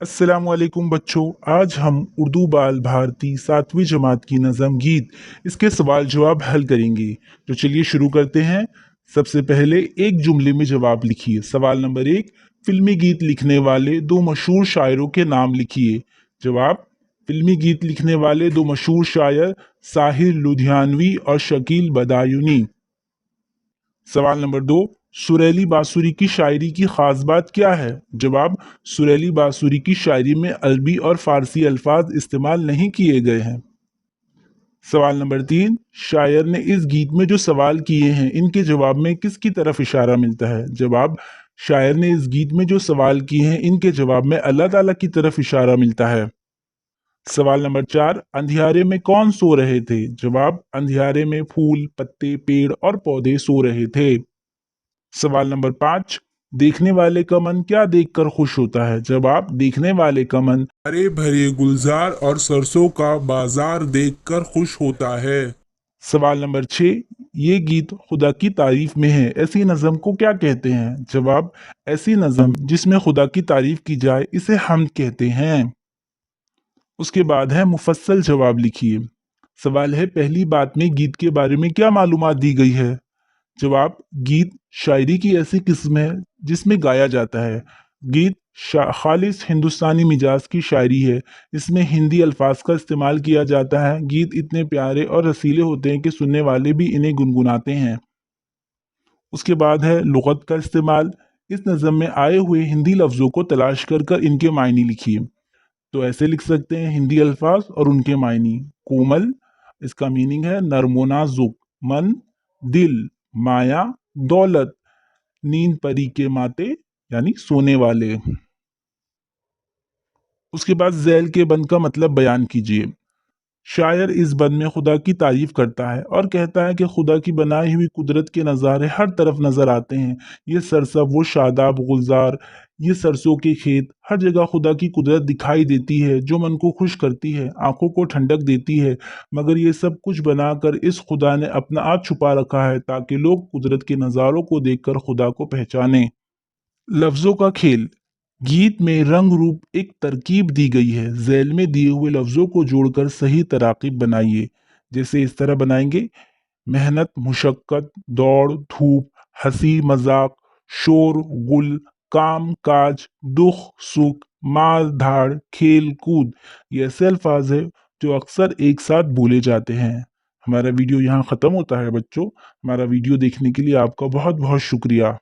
अस्सलामुअलैकुम बच्चों। आज हम उर्दू बाल भारती 7वीं जमात की नज़म गीत इसके सवाल जवाब हल करेंगे। तो चलिए शुरू करते हैं। सबसे पहले एक जुमले में जवाब लिखिए। सवाल नंबर 1, फिल्मी गीत लिखने वाले दो मशहूर शायरों के नाम लिखिए। जवाब, फिल्मी गीत लिखने वाले दो मशहूर शायर साहिर लुधियानवी और शकील बदायूनी। सवाल नंबर 2, सुरीली बांसुरी की शायरी की खास बात क्या है। जवाब, सुरीली बांसुरी की शायरी में अरबी और फारसी अल्फाज इस्तेमाल नहीं किए गए हैं। सवाल नंबर 3, शायर ने इस गीत में जो सवाल किए हैं इनके जवाब में किसकी तरफ इशारा मिलता है। जवाब, शायर ने इस गीत में जो सवाल किए हैं इनके जवाब में अल्लाह ताला की तरफ इशारा मिलता है। सवाल नंबर 4, अंधियारे में कौन सो रहे थे। जवाब, अंधियारे में फूल पत्ते पेड़ और पौधे सो रहे थे। सवाल नंबर 5, देखने वाले का मन क्या देखकर खुश होता है। जवाब, देखने वाले का मन हरे भरे गुलजार और सरसों का बाजार देखकर खुश होता है। सवाल नंबर 6, ये गीत खुदा की तारीफ में है, ऐसी नज़म को क्या कहते हैं। जवाब, ऐसी नज़म जिसमें खुदा की तारीफ की जाए इसे हम्द कहते हैं। उसके बाद है मुफस्सल जवाब लिखिए। सवाल है, पहली बात में गीत के बारे में क्या मालूमात दी गई है। जवाब, गीत शायरी की ऐसी किस्म है जिसमें गाया जाता है। गीत खालिस हिंदुस्तानी मिजाज की शायरी है। इसमें हिंदी अल्फाज का इस्तेमाल किया जाता है। गीत इतने प्यारे और रसीले होते हैं कि सुनने वाले भी इन्हें गुनगुनाते हैं। उसके बाद है लुगत का इस्तेमाल। इस नज़म में आए हुए हिंदी लफ्ज़ों को तलाश कर कर इनके मायने लिखिए। तो ऐसे लिख सकते हैं हिंदी अल्फाज और उनके मायने। कोमल, इसका मीनिंग है नरमो नाजुक। मन, दिल, माया, दौलत, नींद परी के माते यानी सोने वाले। उसके बाद झैल के बंद का मतलब बयान कीजिए। शायर इस बंद में खुदा की तारीफ करता है और कहता है कि खुदा की बनाई हुई कुदरत के नज़ारे हर तरफ नजर आते हैं। ये सरसब वो शादाब गुलजार, ये सरसों के खेत, हर जगह खुदा की कुदरत दिखाई देती है जो मन को खुश करती है, आंखों को ठंडक देती है। मगर ये सब कुछ बनाकर इस खुदा ने अपना आप छुपा रखा है ताकि लोग कुदरत के नज़ारों को देखकर खुदा को पहचानें। लफ्जों का खेल। गीत में रंग रूप एक तरकीब दी गई है। झैल में दिए हुए लफ्जों को जोड़कर सही तराकीब बनाइए। जैसे इस तरह बनाएंगे: मेहनत, मुशक्कत, दौड़, धूप, हंसी मजाक, शोर गुल, काम काज, दुख सुख, मार धाड़, खेल कूद। ये ऐसे अल्फाज है जो अक्सर एक साथ बोले जाते हैं। हमारा वीडियो यहाँ ख़त्म होता है बच्चों। हमारा वीडियो देखने के लिए आपका बहुत बहुत शुक्रिया।